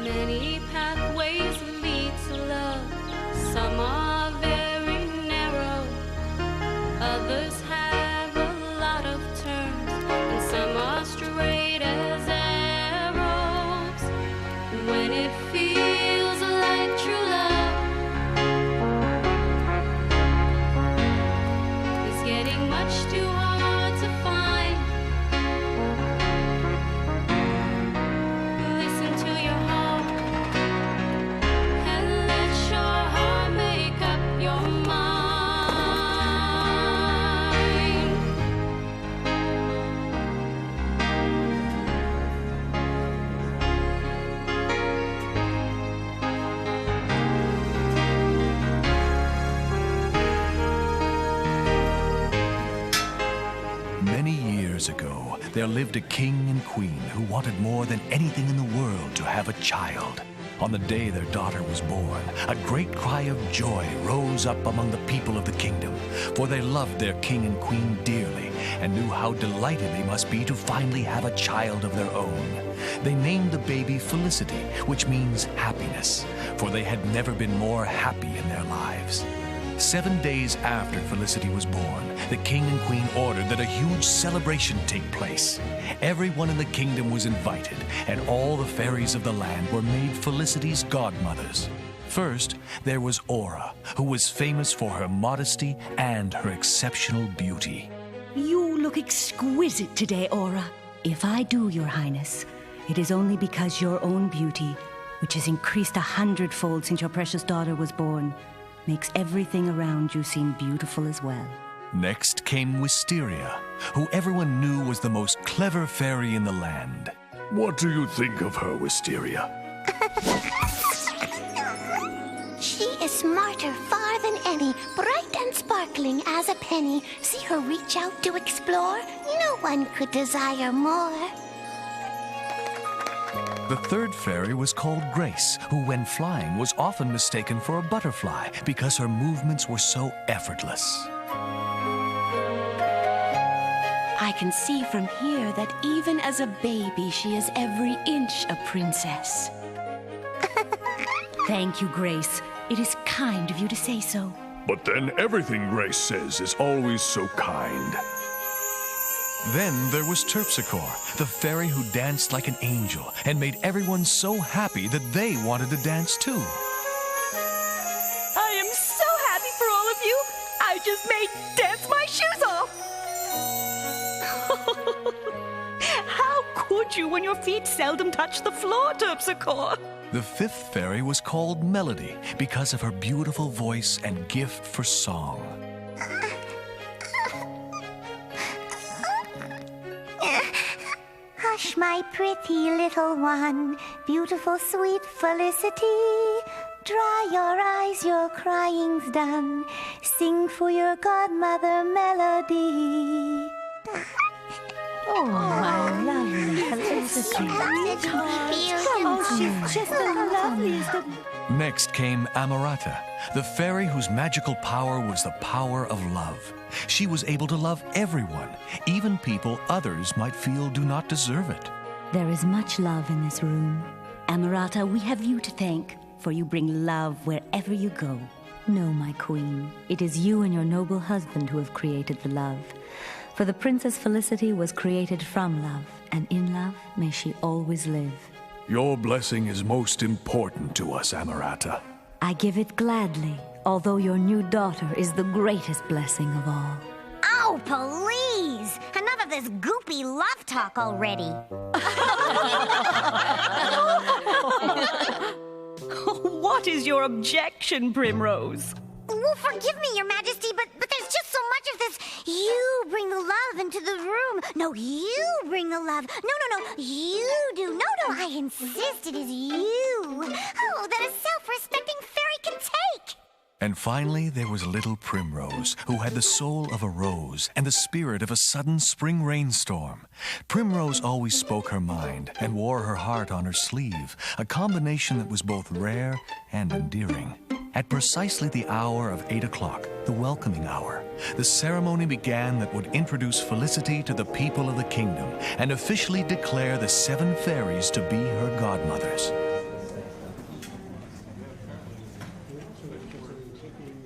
Many pathways lead to love. Some are very narrow. Others have a lot of turns, and some are straight as arrows. When it feels like true love is getting much too hard to find, listen to your heart. Many years ago, there lived a king and queen who wanted more than anything in the world to have a child. On the day their daughter was born, a great cry of joy rose up among the people of the kingdom, for they loved their king and queen dearly and knew how delighted they must be to finally have a child of their own. They named the baby Felicity, which means happiness, for they had never been more happy in their lives. 7 days after Felicity was born, the king and queen ordered that a huge celebration take place. Everyone in the kingdom was invited, and all the fairies of the land were made Felicity's godmothers. First, there was Aura, who was famous for her modesty and her exceptional beauty. You look exquisite today, Aura. If I do, Your Highness, it is only because your own beauty, which has increased 100-fold since your precious daughter was born, makes everything around you seem beautiful as well. Next came Wisteria, who everyone knew was the most clever fairy in the land. What do you think of her, Wisteria? She is smarter far than any, bright and sparkling as a penny. See her reach out to explore? No one could desire more. The third fairy was called Grace, who when flying was often mistaken for a butterfly because her movements were so effortless. I can see from here that even as a baby, she is every inch a princess. Thank you, Grace. It is kind of you to say so. But then everything Grace says is always so kind. Then there was Terpsichore, the fairy who danced like an angel and made everyone so happy that they wanted to dance too. I am so happy for all of you. I just made dance my shoes off. How could you when your feet seldom touch the floor, Terpsichore? The fifth fairy was called Melody because of her beautiful voice and gift for song. Hush, my pretty little one, beautiful, sweet Felicity. Dry your eyes, your crying's done. Sing for your godmother, Melody. Oh, my lovely Felicity. Oh, she's just the loveliest of... Next came Amorata, the fairy whose magical power was the power of love. She was able to love everyone, even people others might feel do not deserve it. There is much love in this room. Amorata, we have you to thank, for you bring love wherever you go. No, my queen, it is you and your noble husband who have created the love. For the Princess Felicity was created from love, and in love may she always live. Your blessing is most important to us, Amorata. I give it gladly, although your new daughter is the greatest blessing of all. Oh, please! Enough of this goopy love talk already. What is your objection, Primrose? Well, forgive me, Your Majesty, but there's just so much of this. You bring the love into the room. No, you bring the love. No, you do. No, I insist it is you. Oh, that a self-respecting fairy can take. And finally, there was little Primrose, who had the soul of a rose and the spirit of a sudden spring rainstorm. Primrose always spoke her mind and wore her heart on her sleeve, a combination that was both rare and endearing. At precisely the hour of 8 o'clock, the welcoming hour, the ceremony began that would introduce Felicity to the people of the kingdom and officially declare the 7 fairies to be her godmothers.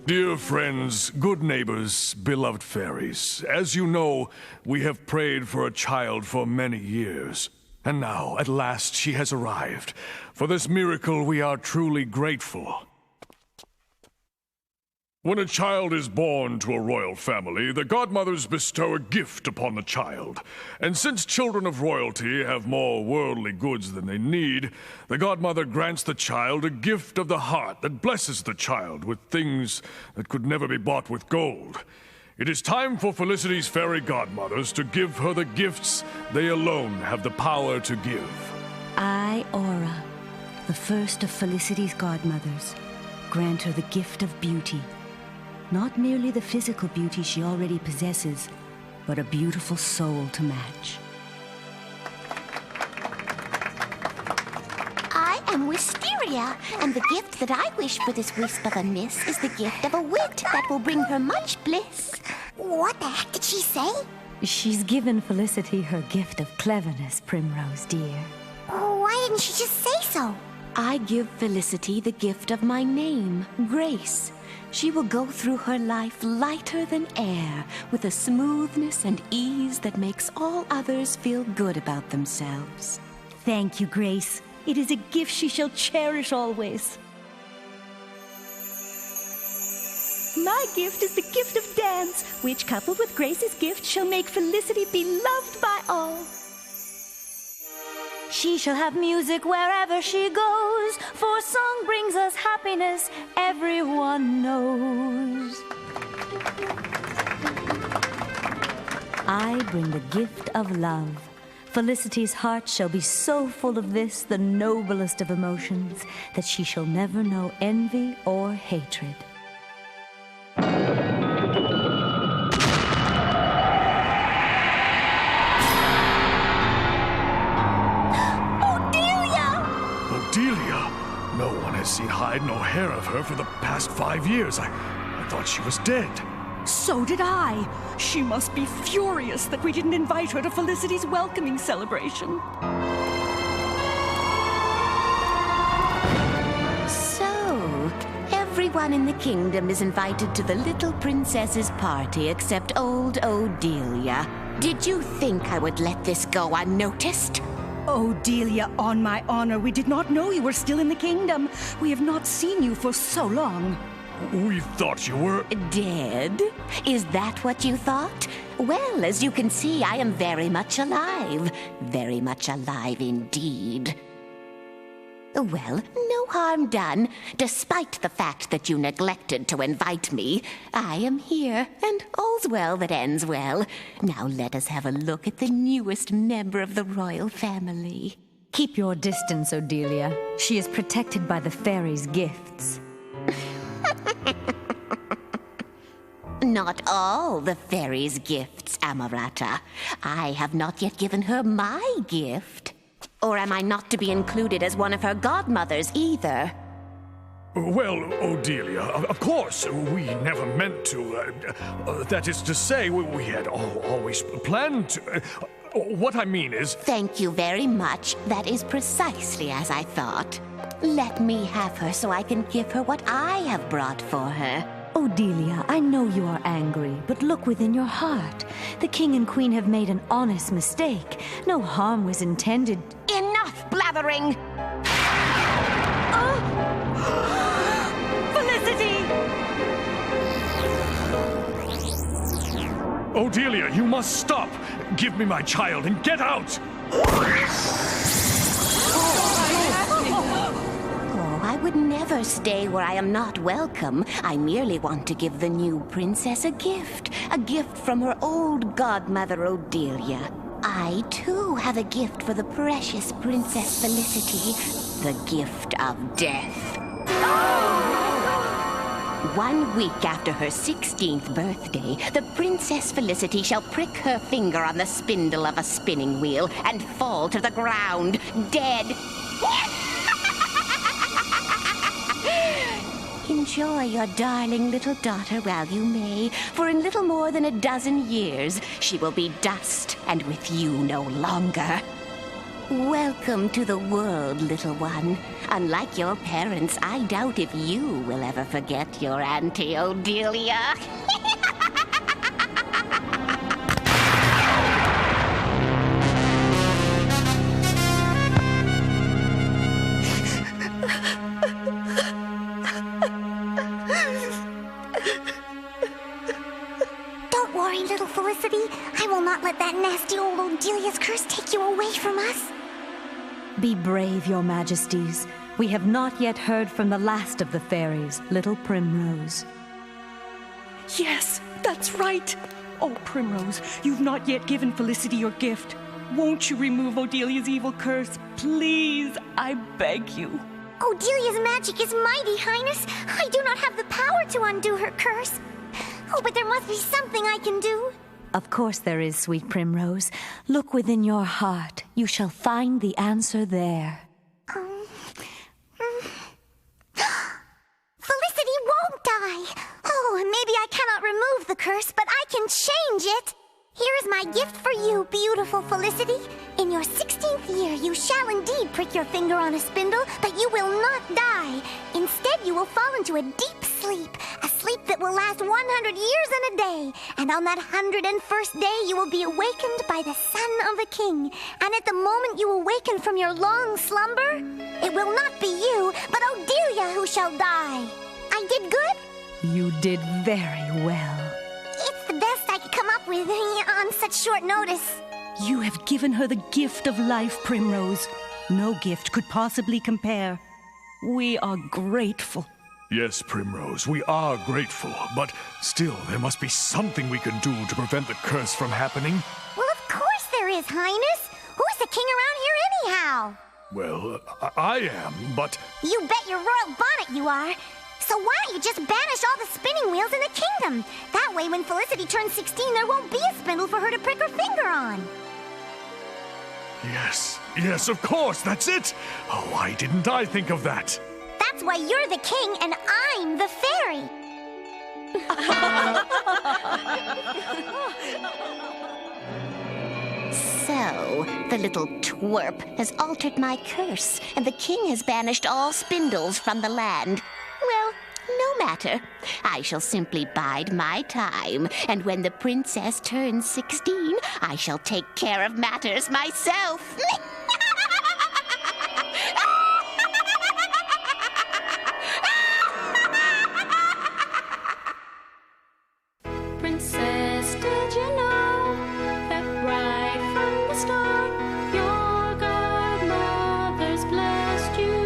Dear friends, good neighbors, beloved fairies, as you know, we have prayed for a child for many years. And now, at last, she has arrived. For this miracle, we are truly grateful. When a child is born to a royal family, the godmothers bestow a gift upon the child. And since children of royalty have more worldly goods than they need, the godmother grants the child a gift of the heart that blesses the child with things that could never be bought with gold. It is time for Felicity's fairy godmothers to give her the gifts they alone have the power to give. I, Aura, the first of Felicity's godmothers, grant her the gift of beauty. Not merely the physical beauty she already possesses, but a beautiful soul to match. I am Wisteria, and the gift that I wish for this wisp of a miss is the gift of a wit that will bring her much bliss. What the heck did she say? She's given Felicity her gift of cleverness, Primrose dear. Oh, why didn't she just say so? I give Felicity the gift of my name, Grace. She will go through her life lighter than air, with a smoothness and ease that makes all others feel good about themselves. Thank you, Grace. It is a gift she shall cherish always. My gift is the gift of dance, which, coupled with Grace's gift, shall make Felicity be loved by all. She shall have music wherever she goes, for song brings us happiness, everyone knows. I bring the gift of love. Felicity's heart shall be so full of this, the noblest of emotions, that she shall never know envy or hatred. No one has seen hide nor hair of her for the past 5 years. I thought she was dead. So did I. She must be furious that we didn't invite her to Felicity's welcoming celebration. So, everyone in the kingdom is invited to the little princess's party except old Odelia. Did you think I would let this go unnoticed? Oh, Delia, on my honor, we did not know you were still in the kingdom. We have not seen you for so long. We thought you were... Dead? Is that what you thought? Well, as you can see, I am very much alive. Very much alive indeed. Well, no harm done. Despite the fact that you neglected to invite me, I am here, and all's well that ends well. Now let us have a look at the newest member of the royal family. Keep your distance, Odelia. She is protected by the fairies' gifts. Not all the fairies' gifts, Amorata. I have not yet given her my gift. Or am I not to be included as one of her godmothers either? Well, Odelia, of course, we never meant to. That is to say, we had always planned to. What I mean is... Thank you very much. That is precisely as I thought. Let me have her so I can give her what I have brought for her. Odelia, I know you are angry, but look within your heart. The king and queen have made an honest mistake. No harm was intended. Enough blathering! Felicity! Odelia, you must stop! Give me my child and get out! Oh, I would never stay where I am not welcome. I merely want to give the new princess a gift from her old godmother, Odelia. I, too, have a gift for the precious Princess Felicity, the gift of death. 1 week after her 16th birthday, the Princess Felicity shall prick her finger on the spindle of a spinning wheel and fall to the ground, dead. Enjoy your darling little daughter while you may, for in little more than a dozen years, she will be dust and with you no longer. Welcome to the world, little one. Unlike your parents, I doubt if you will ever forget your Auntie Odelia. Don't worry, little Felicity. I will not let that nasty old Odelia's curse take you away from us. Be brave, your majesties. We have not yet heard from the last of the fairies, little Primrose. Yes, that's right. Oh, Primrose, you've not yet given Felicity your gift. Won't you remove Odelia's evil curse? Please, I beg you. Odelia's magic is mighty, Highness. I do not have the power to undo her curse. Oh, but there must be something I can do. Of course there is, sweet Primrose. Look within your heart. You shall find the answer there. Felicity won't die. Oh, maybe I cannot remove the curse, but I can change it. Here is my gift for you, beautiful Felicity. In your 16th year, you shall indeed prick your finger on a spindle, but you will not die. Instead, you will fall into a deep sleep, a sleep that will last 100 years and a day. And on that 101st day, you will be awakened by the son of the king. And at the moment you awaken from your long slumber, it will not be you, but Odelia who shall die. I did good? You did very well. It's the best I could come up with on such short notice. You have given her the gift of life, Primrose. No gift could possibly compare. We are grateful. Yes, Primrose, we are grateful, but still, there must be something we can do to prevent the curse from happening. Well, of course there is, Highness. Who's the king around here anyhow? Well, I am, but... You bet your royal bonnet you are. So why don't you just banish all the spinning wheels in the kingdom? That way, when Felicity turns 16, there won't be a spindle for her to prick her finger on. Yes, of course, that's it. Oh, why didn't I think of that? That's why you're the king and I'm the fairy. So, the little twerp has altered my curse, and the king has banished all spindles from the land. Well, no matter. I shall simply bide my time, and when the princess turns 16, I shall take care of matters myself. Princess, did you know that right from the start, your godmother's blessed you?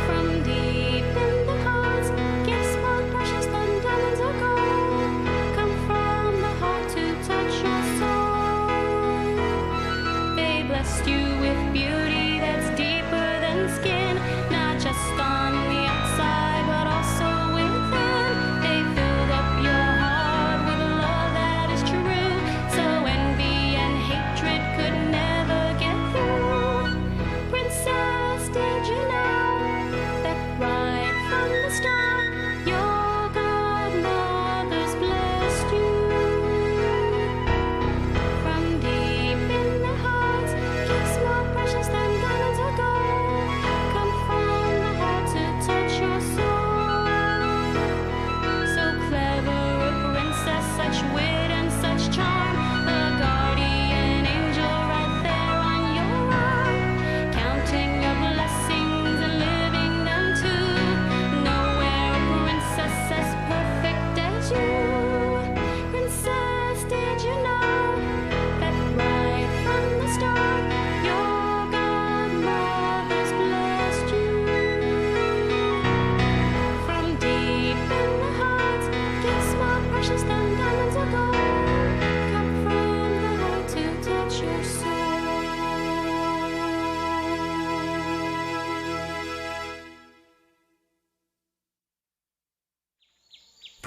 From deep in the hearts, gifts more precious than diamonds or gold come from the heart to touch your soul.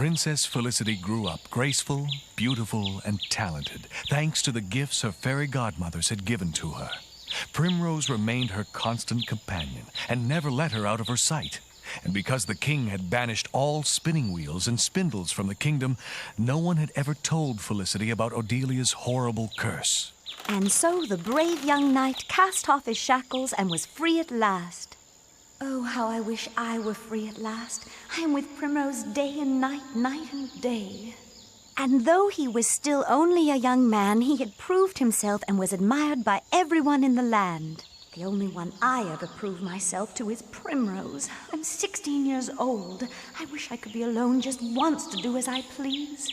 Princess Felicity grew up graceful, beautiful, and talented, thanks to the gifts her fairy godmothers had given to her. Primrose remained her constant companion and never let her out of her sight. And because the king had banished all spinning wheels and spindles from the kingdom, no one had ever told Felicity about Odelia's horrible curse. And so the brave young knight cast off his shackles and was free at last. Oh, how I wish I were free at last. I am with Primrose day and night, night and day. And though he was still only a young man, he had proved himself and was admired by everyone in the land. The only one I ever proved myself to is Primrose. I'm 16 years old. I wish I could be alone just once to do as I please.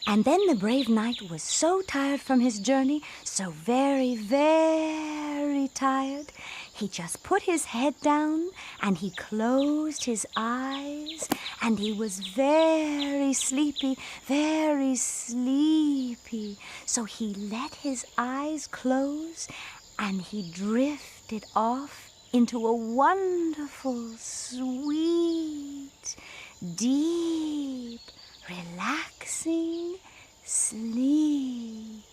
And then the brave knight was so tired from his journey, so very, very tired, he just put his head down and he closed his eyes, and he was very sleepy, very sleepy. So he let his eyes close and he drifted off into a wonderful, sweet, deep, relaxing sleep.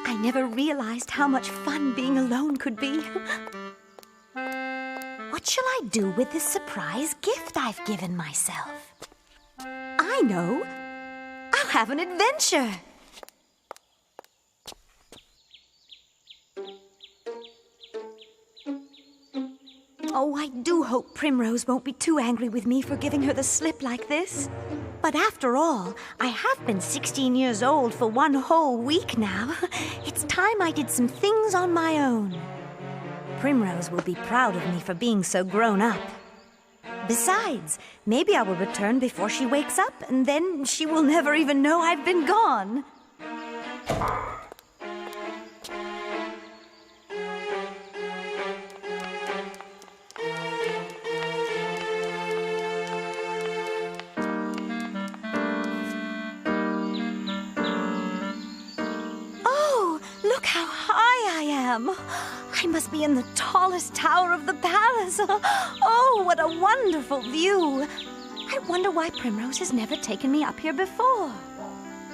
I never realized how much fun being alone could be. What shall I do with this surprise gift I've given myself? I know. I'll have an adventure. Oh, I do hope Primrose won't be too angry with me for giving her the slip like this. But after all, I have been 16 years old for one whole week now. It's time I did some things on my own. Primrose will be proud of me for being so grown up. Besides, maybe I will return before she wakes up, and then she will never even know I've been gone. Look how high I am. I must be in the tallest tower of the palace. Oh, what a wonderful view. I wonder why Primrose has never taken me up here before.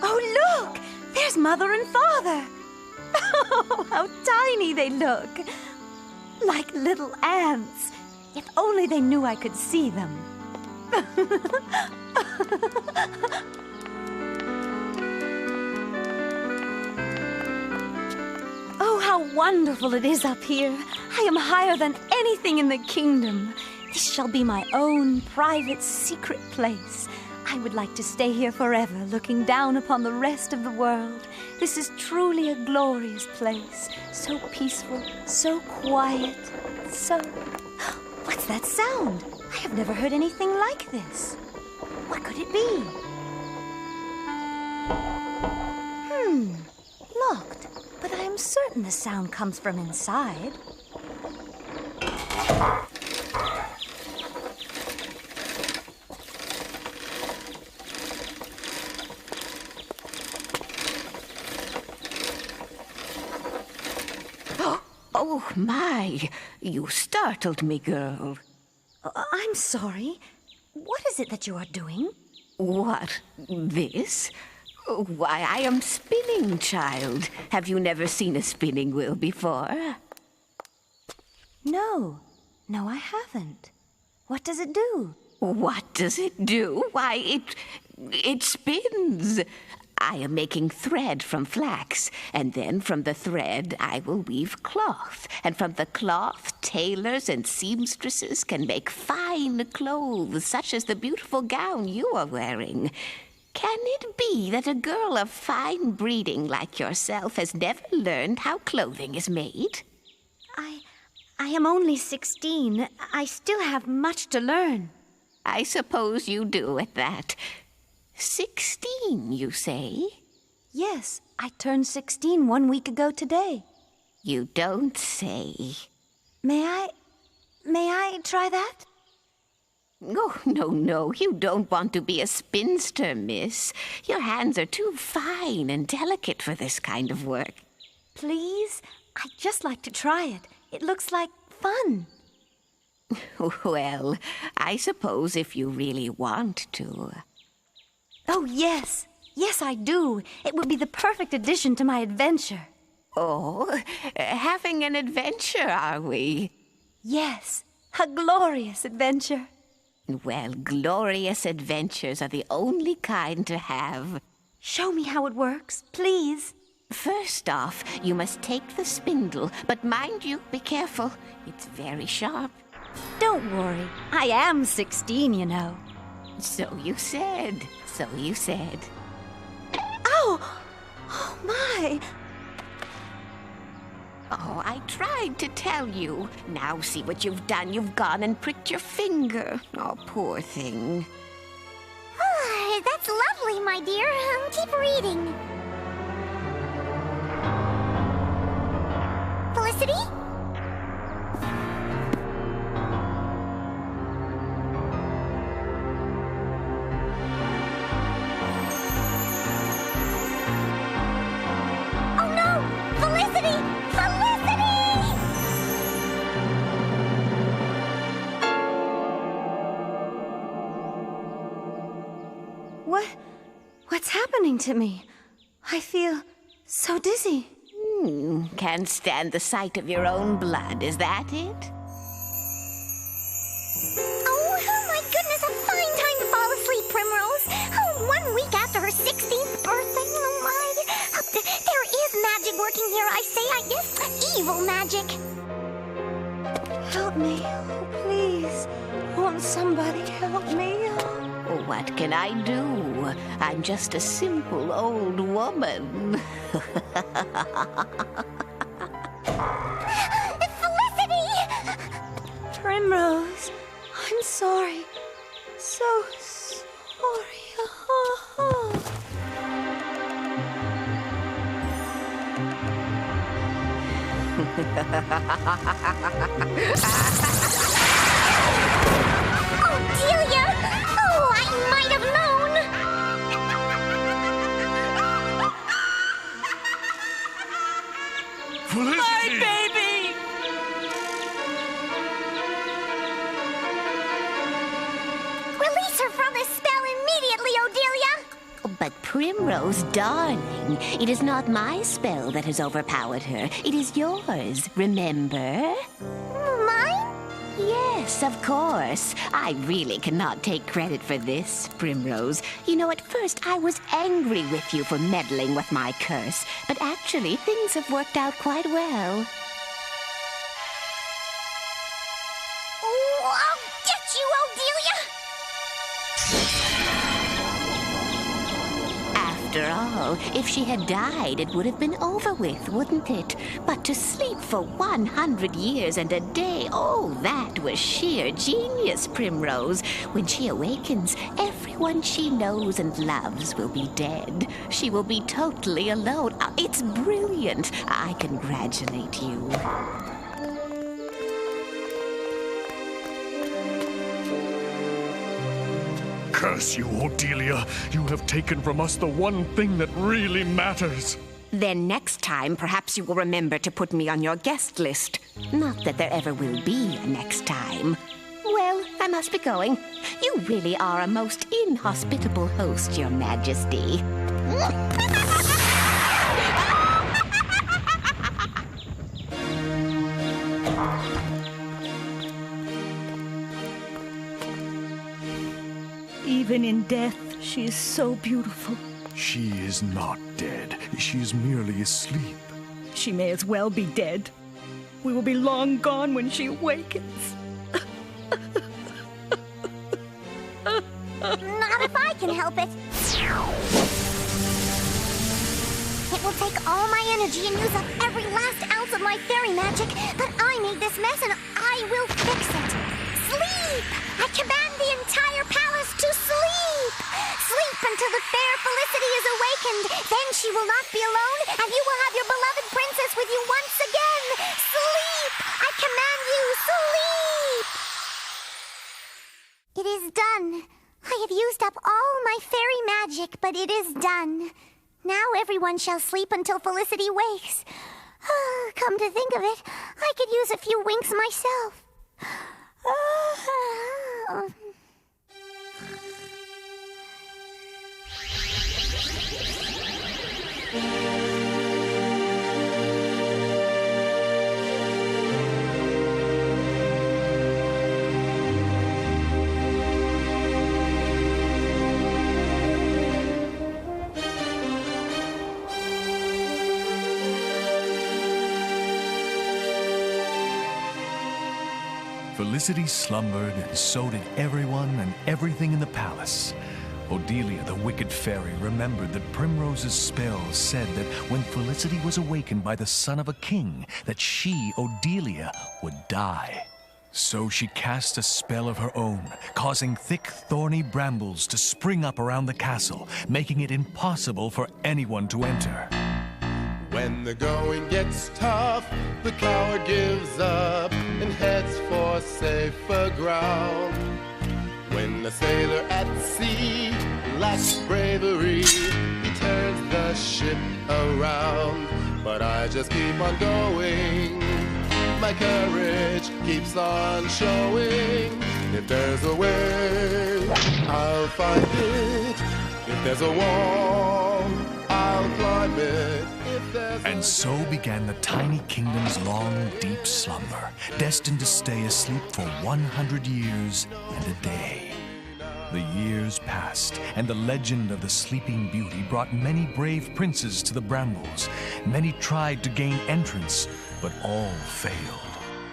Oh, look! There's Mother and Father. Oh, how tiny they look. Like little ants. If only they knew I could see them. Oh, how wonderful it is up here. I am higher than anything in the kingdom. This shall be my own private secret place. I would like to stay here forever, looking down upon the rest of the world. This is truly a glorious place. So peaceful, so quiet, so... What's that sound? I have never heard anything like this. What could it be? Locked. But I am certain the sound comes from inside. Oh, my! You startled me, girl. I'm sorry. What is it that you are doing? What? This? Why, I am spinning, child. Have you never seen a spinning wheel before? No, I haven't. What does it do? What does it do? Why, it spins. I am making thread from flax, and then from the thread I will weave cloth, and from the cloth tailors and seamstresses can make fine clothes, such as the beautiful gown you are wearing. Can it be that a girl of fine breeding like yourself has never learned how clothing is made? I am only 16. I still have much to learn. I suppose you do at that. 16, you say? Yes, I turned 16 1 week ago today. You don't say. May I try that? Oh, no, you don't want to be a spinster, miss. Your hands are too fine and delicate for this kind of work. Please? I'd just like to try it. It looks like fun. Well, I suppose if you really want to. Oh, yes. Yes, I do. It would be the perfect addition to my adventure. Oh, having an adventure, are we? Yes, a glorious adventure. Well, glorious adventures are the only kind to have. Show me how it works, please. First off, you must take the spindle, but mind you, be careful. It's very sharp. Don't worry. I am 16, you know. So you said. Ow! Oh, my! Oh, I tried to tell you. Now see what you've done. You've gone and pricked your finger. Oh, poor thing. That's lovely, my dear. Keep reading. Felicity? Oh no! Felicity! Felicity! What's happening to me? I feel so dizzy. Can't stand the sight of your own blood, is that it? Oh my goodness, a fine time to fall asleep, Primrose. Oh, 1 week after her 16th birthday. Oh my. There is magic working here, I say. Yes, evil magic. Help me, oh, please. Won't somebody help me? What can I do? I'm just a simple old woman. Felicity! Primrose, I'm sorry. So sorry. Oh, Delia! Oh, I might have known! Felicity! Baby! Release her from this spell immediately, Odelia! But Primrose, darling, it is not my spell that has overpowered her. It is yours, remember? Mine? Yes, of course. I really cannot take credit for this, Primrose. You know, at first I was angry with you for meddling with my curse, but actually things have worked out quite well. Oh, I'll get you, Odelia! After all, if she had died, it would have been over with, wouldn't it? But to sleep for 100 years and a day, oh, that was sheer genius, Primrose. When she awakens, everyone she knows and loves will be dead. She will be totally alone. It's brilliant. I congratulate you. Curse you, Odelia. You have taken from us the one thing that really matters. Then next time, perhaps you will remember to put me on your guest list. Not that there ever will be a next time. Well, I must be going. You really are a most inhospitable host, Your Majesty. Even in death, she is so beautiful. She is not dead. She is merely asleep. She may as well be dead. We will be long gone when she awakens. Not if I can help it. It will take all my energy and use up every last ounce of my fairy magic, but I made this mess and I will fix it. Sleep! I command the entire palace to sleep! Sleep until the fair Felicity is awakened. Then she will not be alone, and you will have your beloved princess with you once again. Sleep! I command you, sleep! It is done. I have used up all my fairy magic, but it is done. Now everyone shall sleep until Felicity wakes. Come to think of it, I could use a few winks myself. Felicity slumbered, and so did everyone and everything in the palace. Odelia, the wicked fairy, remembered that Primrose's spell said that when Felicity was awakened by the son of a king, that she, Odelia, would die. So she cast a spell of her own, causing thick, thorny brambles to spring up around the castle, making it impossible for anyone to enter. When the going gets tough, the coward gives up and heads for safer ground. When the sailor at sea lacks bravery, he turns the ship around. But I just keep on going, my courage keeps on showing. If there's a way, I'll find it. If there's a wall, I'll climb it. And so began the tiny kingdom's long, deep slumber, destined to stay asleep for 100 years and a day. The years passed, and the legend of the Sleeping Beauty brought many brave princes to the brambles. Many tried to gain entrance, but all failed.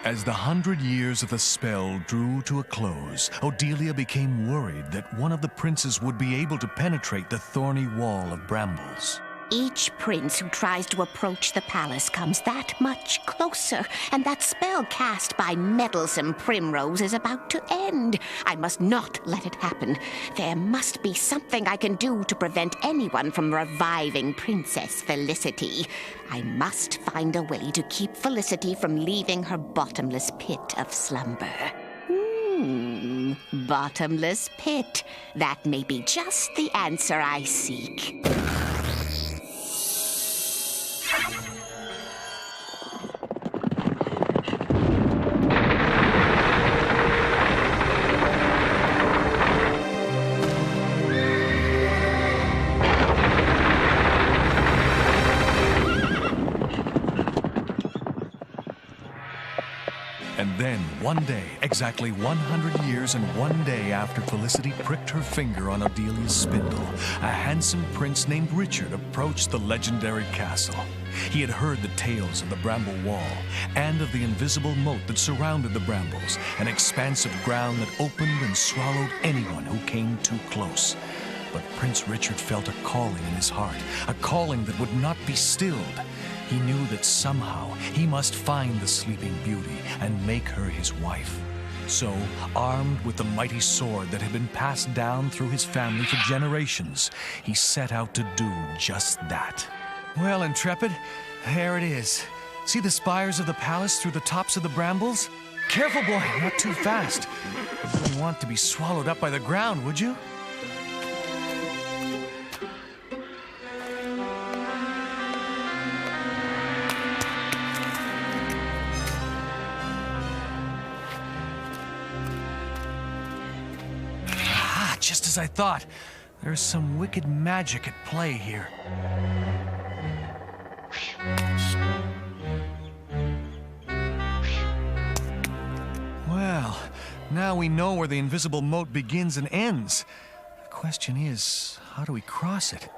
As the 100 years of the spell drew to a close, Odelia became worried that one of the princes would be able to penetrate the thorny wall of brambles. Each prince who tries to approach the palace comes that much closer, and that spell cast by meddlesome Primrose is about to end. I must not let it happen. There must be something I can do to prevent anyone from reviving Princess Felicity. I must find a way to keep Felicity from leaving her bottomless pit of slumber. Bottomless pit. That may be just the answer I seek. And then, one day, exactly 100 years and 1 day after Felicity pricked her finger on Odelia's spindle, a handsome prince named Richard approached the legendary castle. He had heard the tales of the bramble wall and of the invisible moat that surrounded the brambles, an expanse of ground that opened and swallowed anyone who came too close. But Prince Richard felt a calling in his heart, a calling that would not be stilled. He knew that somehow he must find the Sleeping Beauty and make her his wife. So, armed with the mighty sword that had been passed down through his family for generations, he set out to do just that. Well, Intrepid, there it is. See the spires of the palace through the tops of the brambles? Careful, boy, not too fast. You wouldn't want to be swallowed up by the ground, would you? Just as I thought. There's some wicked magic at play here. Well, now we know where the invisible moat begins and ends. The question is, how do we cross it?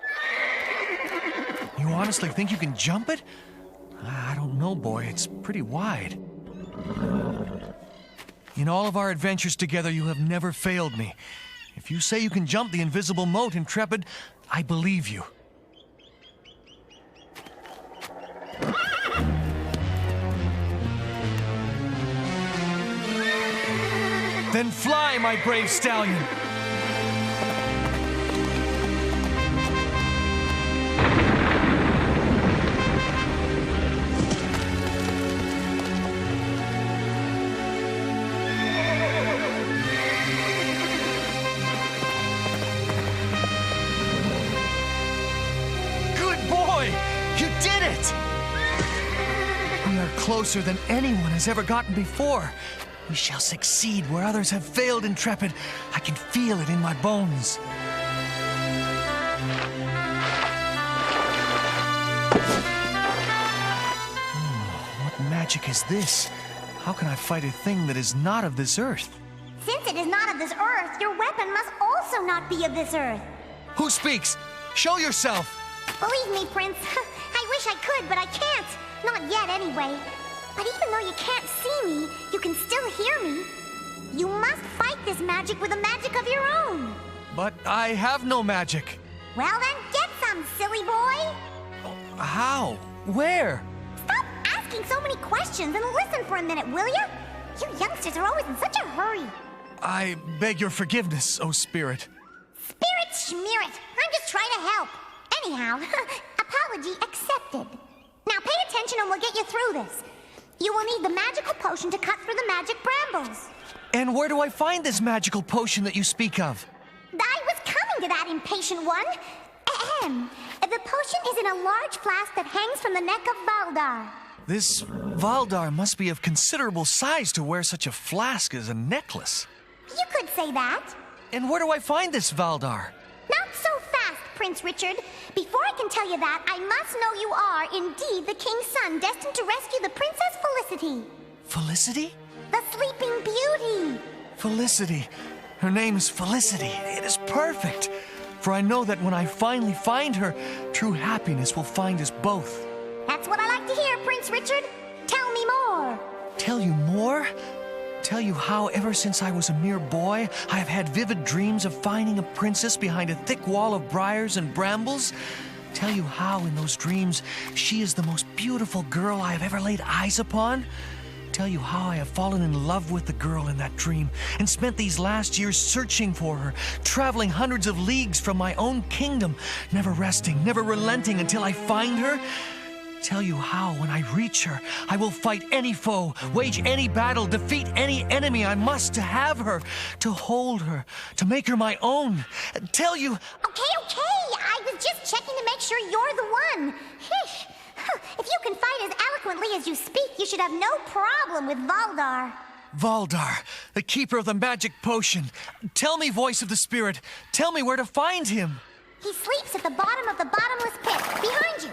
You honestly think you can jump it? I don't know, boy. It's pretty wide. In all of our adventures together, you have never failed me. If you say you can jump the invisible moat, Intrepid, I believe you. Then fly, my brave stallion! closer than anyone has ever gotten before. We shall succeed where others have failed, Intrepid. I can feel it in my bones. What magic is this? How can I fight a thing that is not of this earth? Since it is not of this earth, your weapon must also not be of this earth. Who speaks? Show yourself! Believe me, Prince, I wish I could, but I can't. Not yet, anyway. But even though you can't see me, you can still hear me. You must fight this magic with a magic of your own. But I have no magic. Well then, get some, silly boy. How? Where? Stop asking so many questions and listen for a minute, will you? You youngsters are always in such a hurry. I beg your forgiveness, O Spirit. Spirit schmearit. I'm just trying to help. Anyhow, apology accepted. Now pay attention and we'll get you through this. You will need the magical potion to cut through the magic brambles. And where do I find this magical potion that you speak of? I was coming to that, impatient one. Ahem. The potion is in a large flask that hangs from the neck of Valdar. This Valdar must be of considerable size to wear such a flask as a necklace. You could say that. And where do I find this Valdar? Not so fast, Prince Richard. Before I can tell you that, I must know you are indeed the King's son destined to rescue the Princess Felicity. Felicity? The Sleeping Beauty. Felicity. Her name is Felicity. It is perfect. For I know that when I finally find her, true happiness will find us both. That's what I like to hear, Prince Richard. Tell me more. Tell you more? Tell you how ever since I was a mere boy, I have had vivid dreams of finding a princess behind a thick wall of briars and brambles? Tell you how in those dreams she is the most beautiful girl I have ever laid eyes upon? Tell you how I have fallen in love with the girl in that dream and spent these last years searching for her, traveling hundreds of leagues from my own kingdom, never resting, never relenting until I find her? Tell you how, when I reach her, I will fight any foe, wage any battle, defeat any enemy I must to have her, to hold her, to make her my own. Tell you... Okay. I was just checking to make sure you're the one. Hish. If you can fight as eloquently as you speak, you should have no problem with Valdar. Valdar, the keeper of the magic potion. Tell me, voice of the spirit. Tell me where to find him. He sleeps at the bottom of the bottomless pit, behind you.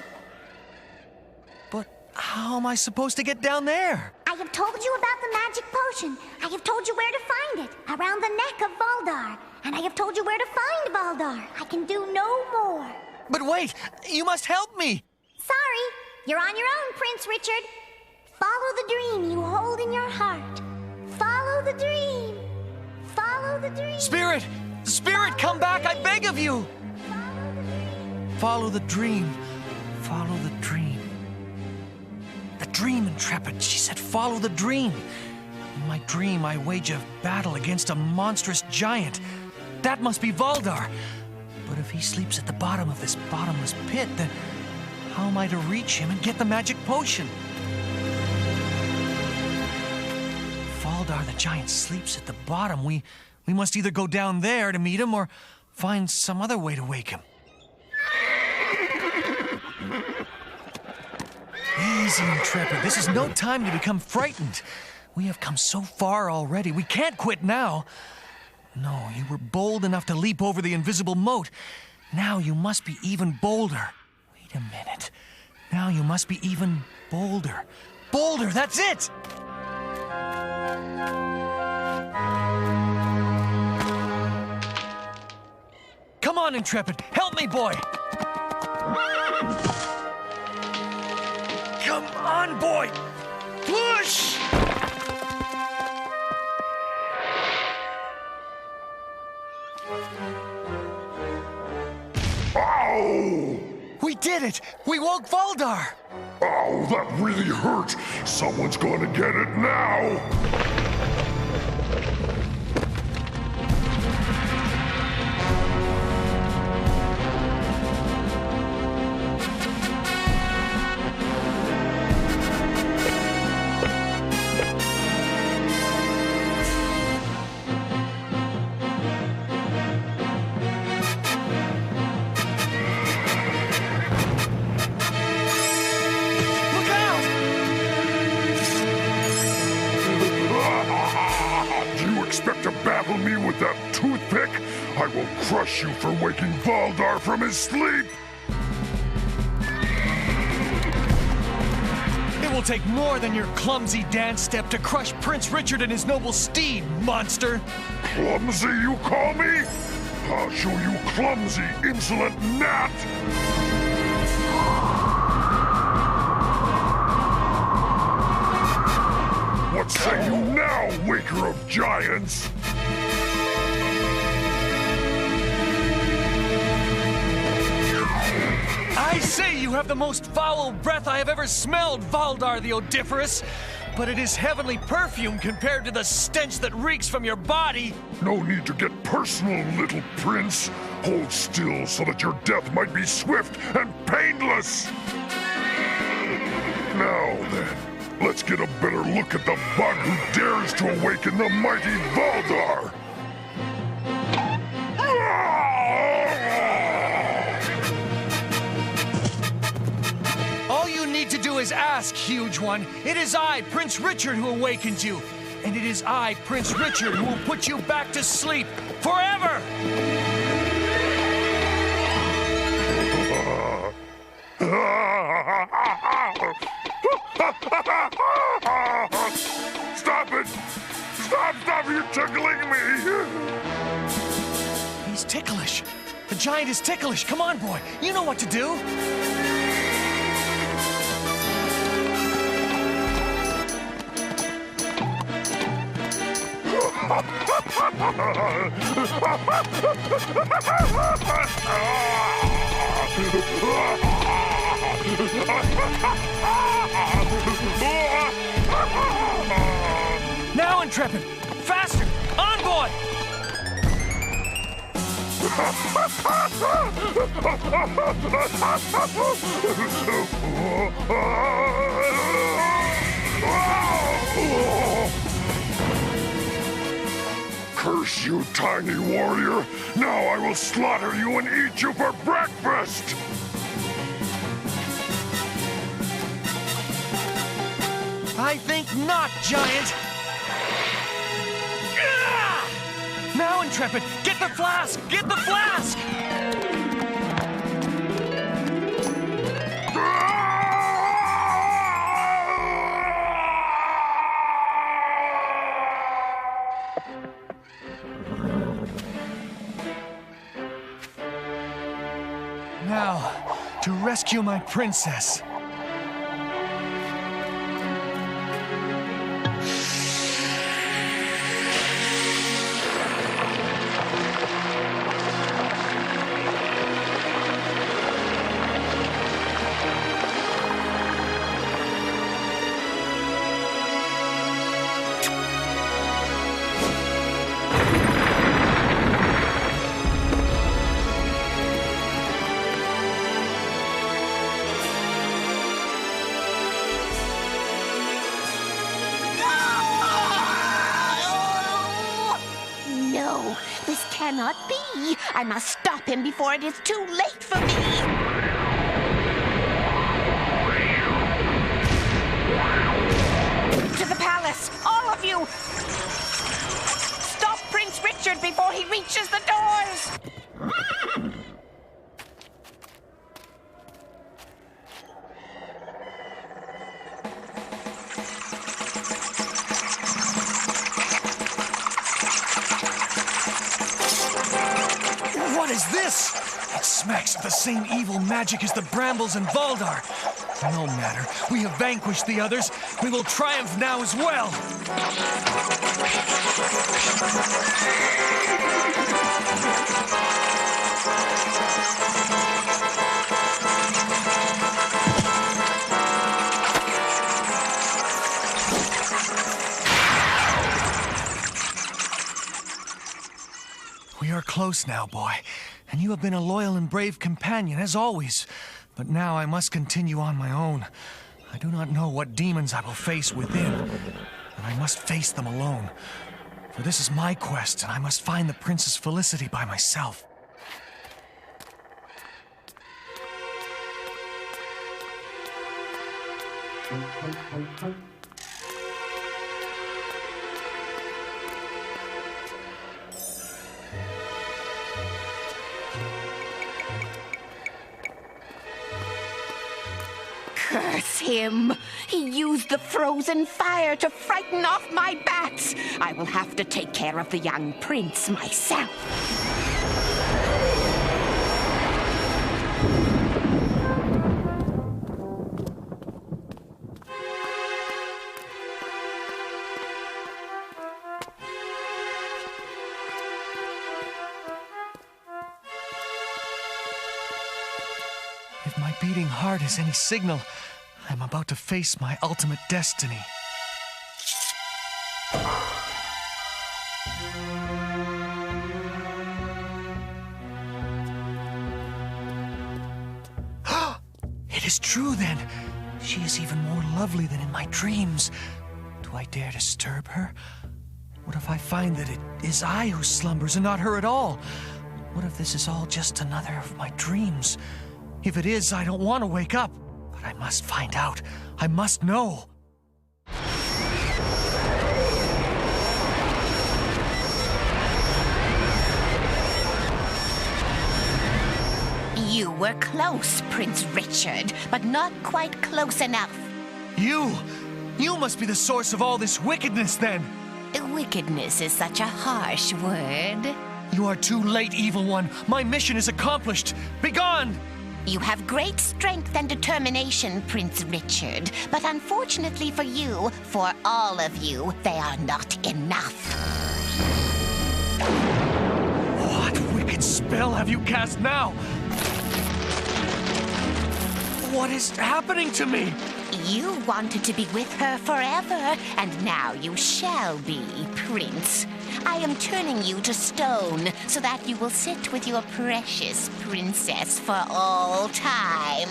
But how am I supposed to get down there? I have told you about the magic potion. I have told you where to find it, around the neck of Valdar. And I have told you where to find Valdar. I can do no more. But wait, you must help me. Sorry, you're on your own, Prince Richard. Follow the dream you hold in your heart. Follow the dream. Follow the dream. Spirit! Spirit, come back, I beg of you! Follow the dream. Follow the dream. The dream, Intrepid. She said, follow the dream. In my dream, I wage a battle against a monstrous giant. That must be Valdar. But if he sleeps at the bottom of this bottomless pit, then how am I to reach him and get the magic potion? Valdar, the giant, sleeps at the bottom. We must either go down there to meet him or find some other way to wake him. Easy, Intrepid. This is no time to become frightened. We have come so far already. We can't quit now. No, you were bold enough to leap over the invisible moat. Now you must be even bolder. Wait a minute. Now you must be even bolder. Bolder, that's it! Come on, Intrepid. Help me, boy. Come on, boy. Push! Ow! We did it! We woke Valdar! Ow, that really hurt. Someone's gonna get it now. expect to battle me with that toothpick? I will crush you for waking Valdar from his sleep! It will take more than your clumsy dance step to crush Prince Richard and his noble steed, monster! Clumsy, you call me? I'll show you clumsy, insolent gnat! What say you now, waker of giants? I say you have the most foul breath I have ever smelled, Valdar the Odiferous. But it is heavenly perfume compared to the stench that reeks from your body. No need to get personal, little prince. Hold still so that your death might be swift and painless. Now then, let's get a better look at the bug who dares to awaken the mighty Valdar. All you need to do is ask, huge one. It is I, Prince Richard, who awakened you. And it is I, Prince Richard, who will put you back to sleep forever! Stop it! Stop, you're tickling me! He's ticklish. The giant is ticklish. Come on, boy. You know what to do. Now, Intrepid! Faster! On, boy! Curse you, tiny warrior! Now I will slaughter you and eat you for breakfast! I think not, giant! Ah! Now, Intrepid, get the flask! Get the flask! Now, to rescue my princess. No, this cannot be. I must stop him before it is too late for me. To the palace, all of you! Stop Prince Richard before he reaches the doors! What is this? It smacks of the same evil magic as the Brambles and Valdar. No matter. We have vanquished the others. We will triumph now as well. We are close now, boy, and you have been a loyal and brave companion, as always. But now I must continue on my own. I do not know what demons I will face within, and I must face them alone. For this is my quest, and I must find the Princess Felicity by myself. Curse him! He used the frozen fire to frighten off my bats! I will have to take care of the young prince myself. If my beating heart is any signal, I'm about to face my ultimate destiny. It is true, then. She is even more lovely than in my dreams. Do I dare disturb her? What if I find that it is I who slumbers and not her at all? What if this is all just another of my dreams? If it is, I don't want to wake up. But I must find out. I must know. You were close, Prince Richard, but not quite close enough. You must be the source of all this wickedness, then. Wickedness is such a harsh word. You are too late, Evil One. My mission is accomplished. Begone! You have great strength and determination, Prince Richard, but unfortunately for you, for all of you, they are not enough. What wicked spell have you cast now? What is happening to me? You wanted to be with her forever, and now you shall be, Prince. I am turning you to stone so that you will sit with your precious princess for all time.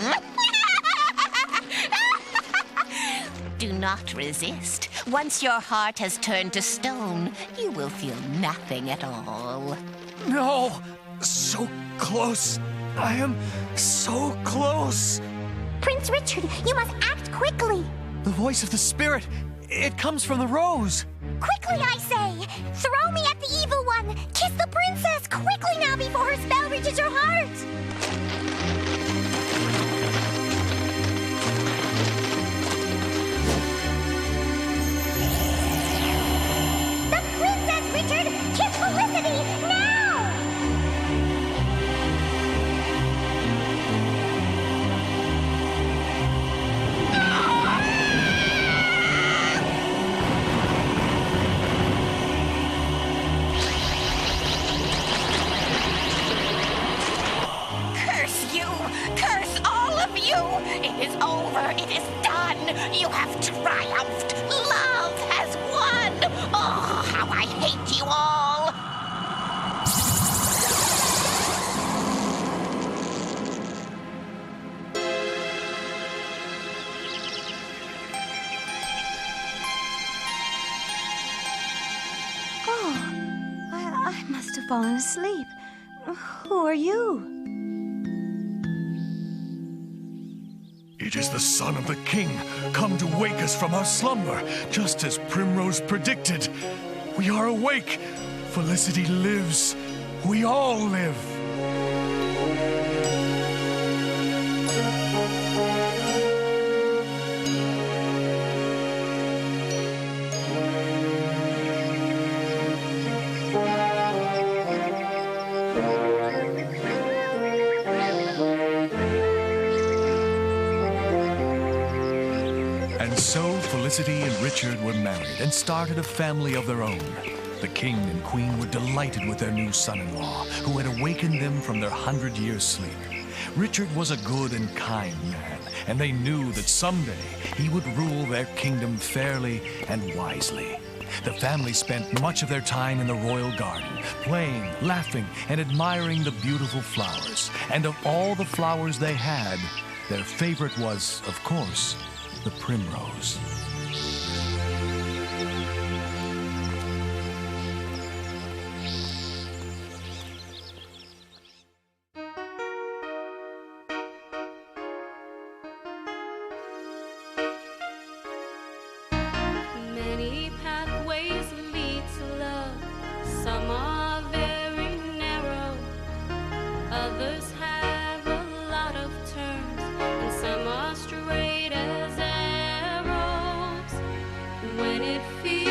Do not resist. Once your heart has turned to stone, you will feel nothing at all. No! So close. I am so close. Prince Richard, you must act quickly. The voice of the spirit. It comes from the rose. Quickly, I say! Throw me at the evil one! Kiss the princess! Quickly now before her spell reaches her heart! The princess, Richard! Kiss Felicity! Now! It is over. It is done. You have triumphed. Love has won. Oh, how I hate you all. Oh, I must have fallen asleep. Who are you? It is the son of the king, come to wake us from our slumber, just as Primrose predicted. We are awake. Felicity lives. We all live. And so Felicity and Richard were married and started a family of their own. The king and queen were delighted with their new son-in-law, who had awakened them from their 100-year sleep. Richard was a good and kind man, and they knew that someday he would rule their kingdom fairly and wisely. The family spent much of their time in the royal garden, playing, laughing, and admiring the beautiful flowers. And of all the flowers they had, their favorite was, of course, the primrose. Many pathways lead to love. Some are very narrow. Others have a lot of turns. And some are straight feel